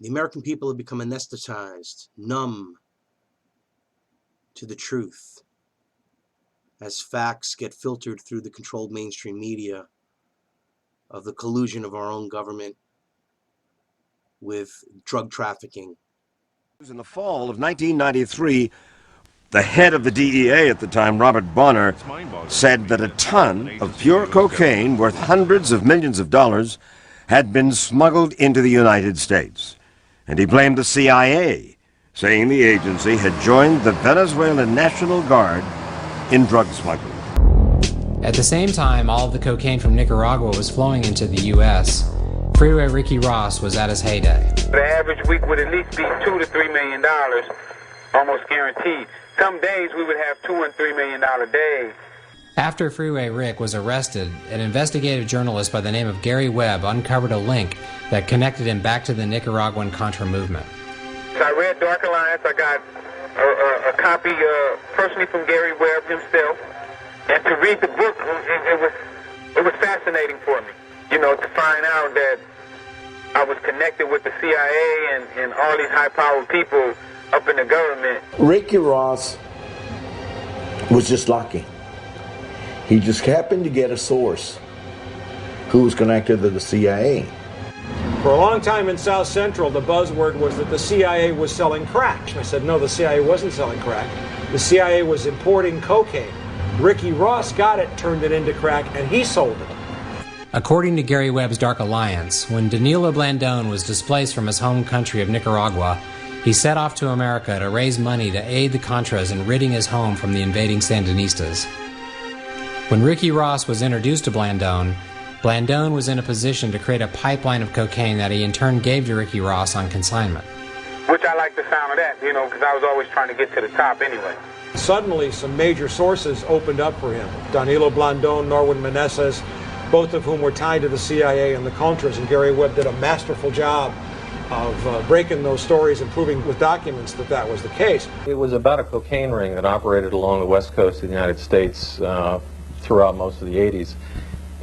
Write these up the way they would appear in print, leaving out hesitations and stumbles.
The American people have become anesthetized, numb to the truth, as facts get filtered through the controlled mainstream media of the collusion of our own government with drug trafficking. In the fall of 1993, the head of the DEA at the time, Robert Bonner, said that a ton of pure cocaine worth hundreds of millions of dollars had been smuggled into the United States. And he blamed the CIA, saying the agency had joined the Venezuelan National Guard in drug smuggling. At the same time all of the cocaine from Nicaragua was flowing into the U.S., Freeway Ricky Ross was at his heyday. The average week would at least be $2 to $3 million, almost guaranteed. Some days we would have $2 and $3 million days. After Freeway Rick was arrested, an investigative journalist by the name of Gary Webb uncovered a link that connected him back to the Nicaraguan Contra movement. So I read Dark Alliance. I got a copy personally from Gary Webb himself. And to read the book, it was fascinating for me, you know, to find out that I was connected with the CIA and all these high-powered people up in the government. Ricky Ross was just lucky. He just happened to get a source who was connected to the CIA. For a long time in South Central, the buzzword was that the CIA was selling crack. I said, no, the CIA wasn't selling crack. The CIA was importing cocaine. Ricky Ross got it, turned it into crack, and he sold it. According to Gary Webb's Dark Alliance, when Danilo Blandón was displaced from his home country of Nicaragua, he set off to America to raise money to aid the Contras in ridding his home from the invading Sandinistas. When Ricky Ross was introduced to Blandón, Blandón was in a position to create a pipeline of cocaine that he in turn gave to Ricky Ross on consignment. Which I like the sound of that, you know, because I was always trying to get to the top anyway. Suddenly, some major sources opened up for him. Danilo Blandón, Norwin Meneses, both of whom were tied to the CIA and the Contras, and Gary Webb did a masterful job of breaking those stories and proving with documents that that was the case. It was about a cocaine ring that operated along the west coast of the United States throughout most of the 80s.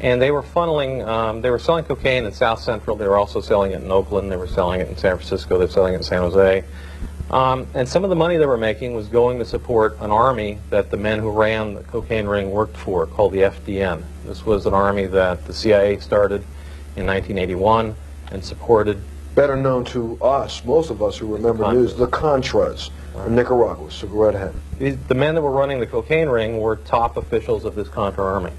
And they were funneling, they were selling cocaine in South Central, they were also selling it in Oakland, they were selling it in San Francisco, they were selling it in San Jose. And some of the money they were making was going to support an army that the men who ran the cocaine ring worked for, called the FDN. This was an army that the CIA started in 1981 and supported. Better known to us, most of us who remember news, the Contras in Nicaragua. So go right ahead. The men that were running the cocaine ring were top officials of this Contra army.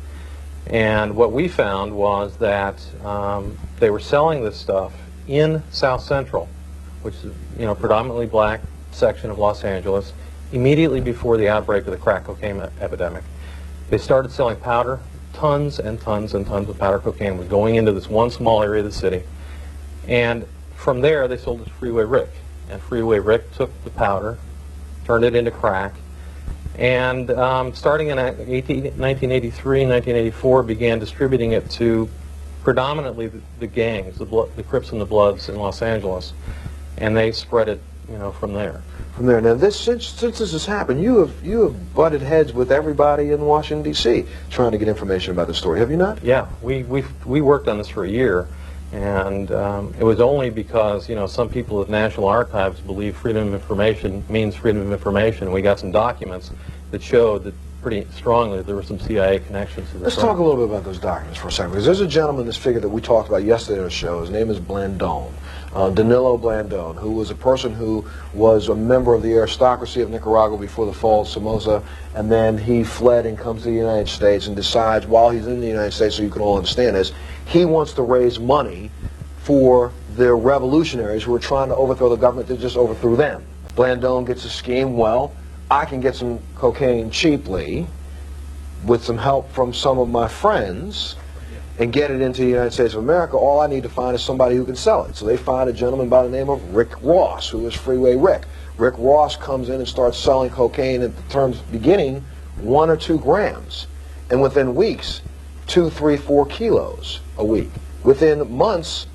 And what we found was that they were selling this stuff in South Central, which is, you know, predominantly black section of Los Angeles, immediately before the outbreak of the crack cocaine epidemic. They started selling powder. Tons and tons and tons of powder cocaine was going into this one small area of the city. And from there, they sold it to Freeway Rick. And Freeway Rick took the powder, turned it into crack, and starting in 1983, 1984, began distributing it to predominantly the gangs, the Crips and the Bloods in Los Angeles, and they spread it, you know, from there. From there. Now, since this has happened, you have butted heads with everybody in Washington D.C. trying to get information about the story. Have you not? Yeah, we worked on this for a year, and it was only because, you know, some people at National Archives believe freedom of information means freedom of information. We got some documents that showed that pretty strongly there were some CIA connections to this. Let's talk a little bit about those documents for a second, because there's a gentleman, this figure that we talked about yesterday on the show. His name is Blandón. Danilo Blandón, who was a person who was a member of the aristocracy of Nicaragua before the fall of Somoza, and then he fled and comes to the United States and decides, while he's in the United States, so you can all understand this, he wants to raise money for the revolutionaries who are trying to overthrow the government that just overthrew them. Blandón gets a scheme, well, I can get some cocaine cheaply with some help from some of my friends and get it into the United States of America. All I need to find is somebody who can sell it. So they find a gentleman by the name of Rick Ross, who is Freeway Rick. Rick Ross comes in and starts selling cocaine at the terms beginning 1 or 2 grams. And within weeks, 2, 3, 4 kilos a week. Within months,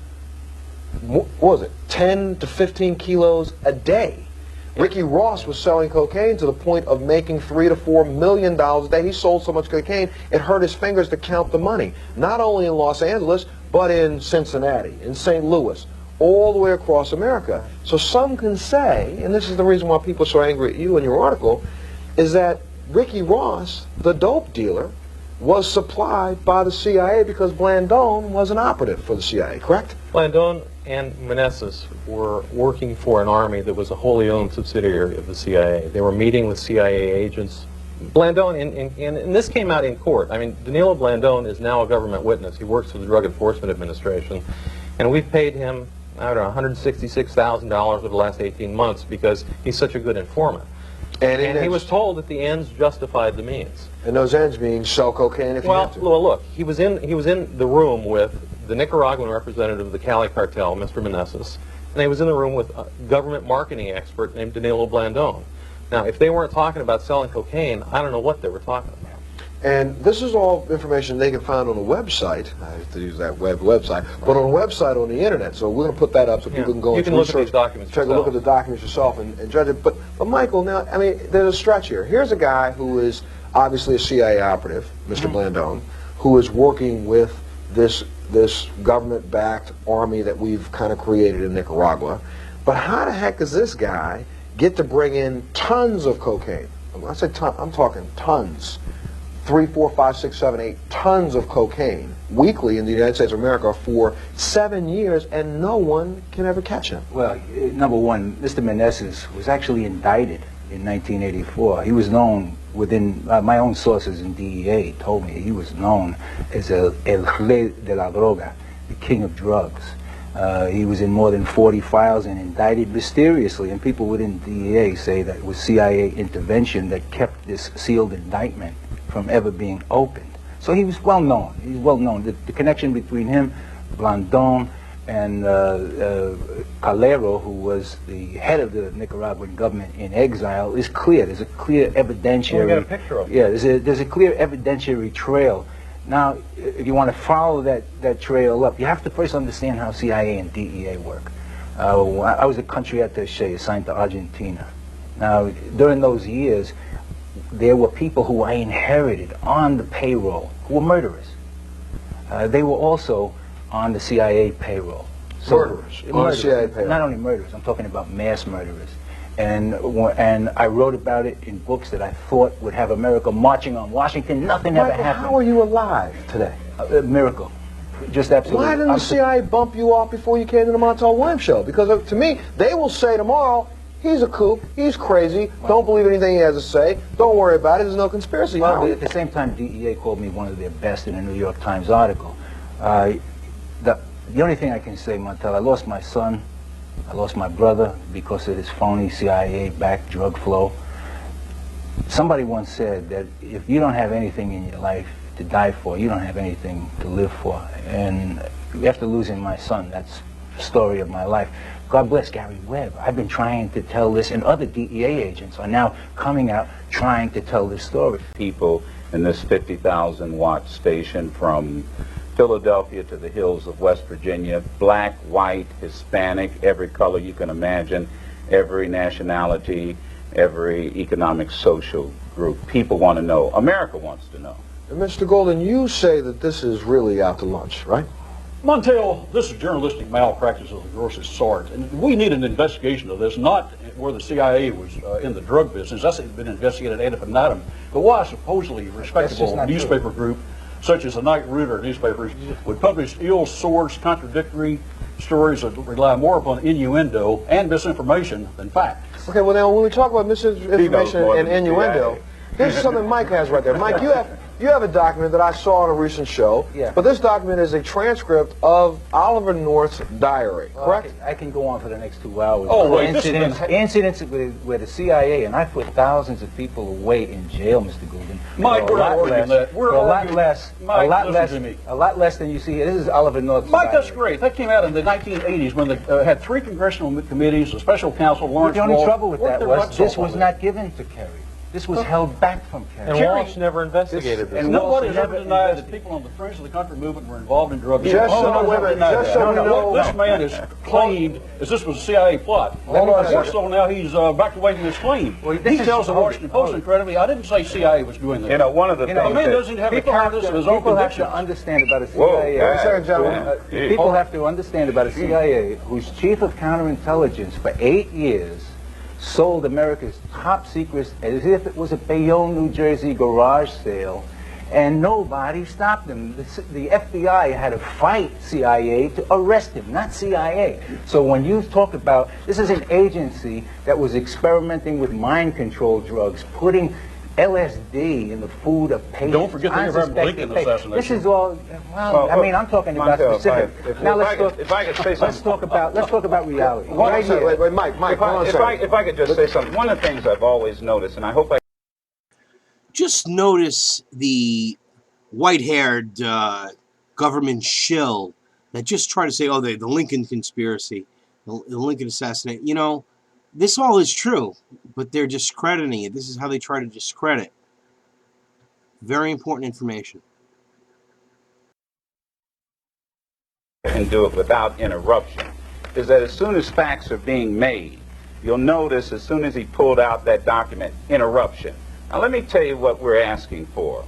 what was it, 10 to 15 kilos a day. Ricky Ross was selling cocaine to the point of making $3 to $4 million a day. He sold so much cocaine, it hurt his fingers to count the money. Not only in Los Angeles, but in Cincinnati, in St. Louis, all the way across America. So some can say, and this is the reason why people are so angry at you in your article, is that Ricky Ross, the dope dealer, was supplied by the CIA because Blandone was an operative for the CIA, correct? Blandone and Meneses were working for an army that was a wholly owned subsidiary of the CIA. They were meeting with CIA agents. Blandone, and this came out in court. I mean, Danilo Blandone is now a government witness. He works for the Drug Enforcement Administration, and we've paid him, I don't know, $166,000 over the last 18 months because he's such a good informant. And he was told that the ends justified the means. And those ends being sell cocaine if you have to. Well, look, he was in the room with the Nicaraguan representative of the Cali cartel, Mr. Meneses, and he was in the room with a government marketing expert named Danilo Blandone. Now, if they weren't talking about selling cocaine, I don't know what they were talking about. And this is all information they can find on a website. I have to use that website, but on a website on the internet. So we're going to put that up so people can go and look at these documents take a look at the documents yourself and judge it. But Michael, now, I mean, there's a stretch here. Here's a guy who is obviously a CIA operative, Mr. Blandone, who is working with this government-backed army that we've kind of created in Nicaragua. But how the heck does this guy get to bring in tons of cocaine? When I say ton, I'm talking tons. 3, 4, 5, 6, 7, 8 tons of cocaine weekly in the United States of America for 7 years, and no one can ever catch him. Well, number one, Mr. Meneses was actually indicted in 1984. He was known within, my own sources in DEA told me he was known as el rey de la droga, the king of drugs. He was in more than 40 files and indicted mysteriously, and people within DEA say that it was CIA intervention that kept this sealed indictment from ever being opened. So he was well known. He's well known. The connection between him, Blandone, and Calero, who was the head of the Nicaraguan government in exile, is clear. There's a clear evidentiary. We got a picture of him. Yeah, there's a clear evidentiary trail. Now, if you want to follow that trail up, you have to first understand how CIA and DEA work. I was a country attaché assigned to Argentina. Now, during those years, there were people who I inherited on the payroll who were murderers. They were also on the CIA payroll. So, Murderers on the CIA payroll. Not only murderers, I'm talking about mass murderers. And I wrote about it in books that I thought would have America marching on Washington. Nothing ever happened. How are you alive today? A miracle. Just absolutely. Why didn't the CIA bump you off before you came to the Montel Williams show? Because to me, they will say tomorrow, he's a kook, he's crazy, don't believe anything he has to say, don't worry about it, there's no conspiracy. Well, at the same time, DEA called me one of their best in a New York Times article. The only thing I can say, Montel, I lost my son, I lost my brother because of this phony CIA-backed drug flow. Somebody once said that if you don't have anything in your life to die for, you don't have anything to live for. And after losing my son, that's the story of my life. God bless Gary Webb. I've been trying to tell this, and other DEA agents are now coming out trying to tell this story. People in this 50,000 watt station from Philadelphia to the hills of West Virginia, black, white, Hispanic, every color you can imagine, every nationality, every economic, social group. People want to know. America wants to know. And Mr. Golden, you say that this is really out to lunch, right? Montel, this is journalistic malpractice of the grossest sort, and we need an investigation of this, not where the CIA was in the drug business. That's been investigated ad infinitum, but why a supposedly respectable newspaper group, such as the Night Rooter newspapers, would publish ill-sourced, contradictory stories that rely more upon innuendo and misinformation than fact. Okay, well now when we talk about misinformation and innuendo, here's something Mike has right there. Mike, you have a document that I saw on a recent show, but this document is a transcript of Oliver North's diary, correct? I can go on for the next 2 hours. Oh, wait, incidents where the CIA, and I put thousands of people away in jail, Mr. Goulden. Mike, we're not arguing that. We're a lot less. Mike, a lot less than you see. This is Oliver North's Mike, diary. that's great. That came out in the 1980s when they had 3 congressional committees, a special counsel, Lawrence The only Wall, trouble with that worked their was butts this off on was it. not given to Kerry. This was held back from And Castro. Walsh never investigated this. And Nobody has Walsh ever never denied that people on the fringe of the country movement were involved in drug Just deals. so- wait a minute, just so we know- What this man has claimed is this was a CIA plot. Hold on a More second. so now he's backed away from his claim. Well, He this is- tells the hold it, Washington hold Post it. incredibly, I didn't say CIA was doing this. You know, one of the You know, The things man that, doesn't have the People have cowardice of his to, own people have convictions. to understand about a Whoa, CIA. guys, gentlemen. People have to understand about a CIA whose chief of counterintelligence for 8 years sold America's top secrets as if it was a Bayonne, New Jersey garage sale, and nobody stopped him. The FBI had to fight CIA to arrest him, not CIA. So when you talk about, this is an agency that was experimenting with mind control drugs, putting LSD in the food of patients. Don't forget the Abraham unsuspecting Lincoln patients. assassination. This is all, well, I mean, I'm talking about Montel, specific. Now if I could say let's something. talk about reality. Hold on a Right second. here. Wait, Mike, hold on a second. If I could just say something, one of the things I've always noticed, and I hope I Just notice the white-haired government shill that just try to say, oh, the Lincoln conspiracy, the Lincoln assassination. You know, this all is true, but they're discrediting it. This is how they try to discredit. Very important information. can do it without interruption, is that as soon as facts are being made, you'll notice as soon as he pulled out that document, interruption. Now let me tell you what we're asking for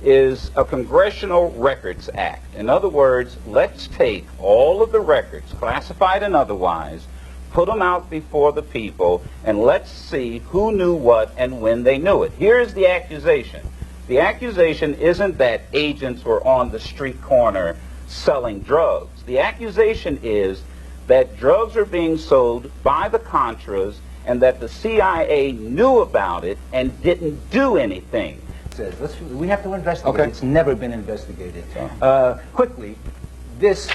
is a Congressional Records Act. In other words, let's take all of the records, classified and otherwise, put them out before the people, and let's see who knew what and when they knew it. Here's the accusation. The accusation isn't that agents were on the street corner selling drugs. The accusation is that drugs are being sold by the Contras and that the CIA knew about it and didn't do anything. We have to investigate. Okay. It's never been investigated. Quickly, this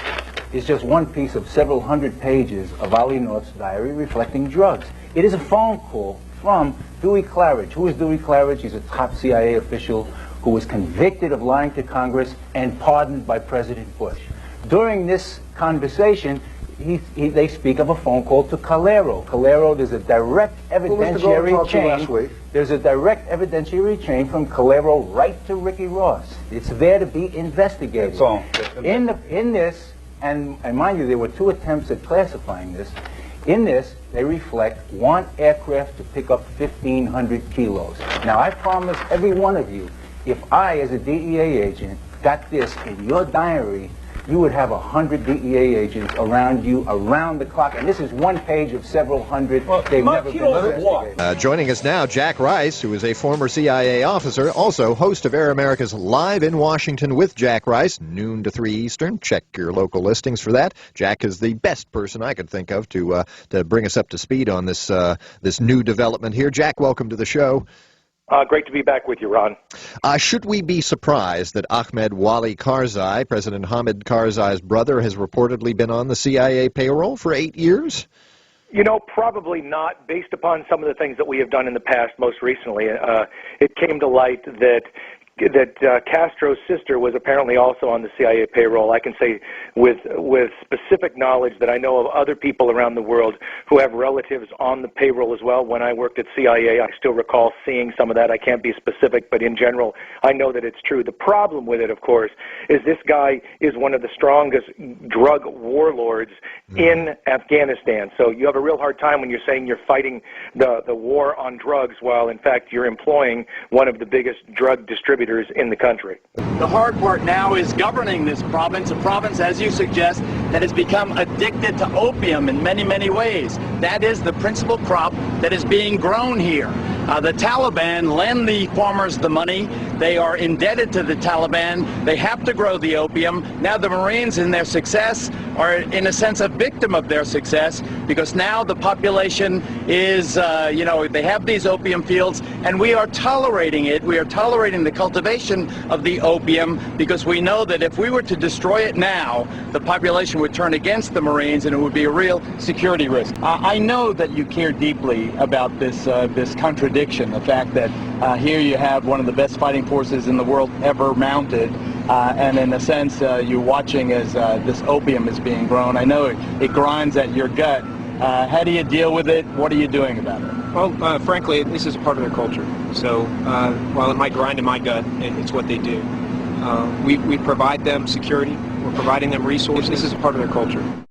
is just one piece of several hundred pages of Ali North's diary reflecting drugs. It is a phone call from Dewey Claridge. Who is Dewey Claridge? He's a top CIA official who was convicted of lying to Congress and pardoned by President Bush. During this conversation, they speak of a phone call to Calero. Calero, there's a direct evidentiary chain. There's a direct evidentiary chain from Calero right to Ricky Ross. It's there to be investigated. That's all. In this, and mind you, there were 2 attempts at classifying this. In this, they reflect one aircraft to pick up 1,500 kilos. Now, I promise every one of you, if I, as a DEA agent, got this in your diary, you would have 100 DEA agents around you, around the clock. And this is one page of several hundred. They've never been investigated. Joining us now, Jack Rice, who is a former CIA officer, also host of Air America's Live in Washington with Jack Rice, noon to 3 Eastern. Check your local listings for that. Jack is the best person I could think of to bring us up to speed on this this new development here. Jack, welcome to the show. Great to be back with you, Ron. Should we be surprised that Ahmed Wali Karzai, President Hamid Karzai's brother, has reportedly been on the CIA payroll for 8 years? You know, probably not, based upon some of the things that we have done in the past. Most recently, it came to light that Castro's sister was apparently also on the CIA payroll. I can say with specific knowledge that I know of other people around the world who have relatives on the payroll as well. When I worked at CIA, I still recall seeing some of that. I can't be specific, but in general, I know that it's true. The problem with it, of course, is this guy is one of the strongest drug warlords in Afghanistan. So you have a real hard time when you're saying you're fighting the war on drugs while, in fact, you're employing one of the biggest drug distributors in the country. The hard part now is governing this province, a province, as you suggest, that has become addicted to opium in many, many ways. That is the principal crop that is being grown here. The Taliban lend the farmers the money. They are indebted to the Taliban. They have to grow the opium. Now the Marines, in their success, are in a sense a victim of their success, because now the population is, they have these opium fields, and we are tolerating it. We are tolerating the cultivation of the opium because we know that if we were to destroy it now, the population would turn against the Marines, and it would be a real security risk. I know that you care deeply about this contradiction, the fact that here you have one of the best fighting forces in the world ever mounted, and in a sense you're watching as this opium is being grown. I know it grinds at your gut, How do you deal with it? What are you doing about it? Well, frankly, this is a part of their culture. So while it might grind in my gut, it's what they do. We provide them security. We're providing them resources. This is a part of their culture.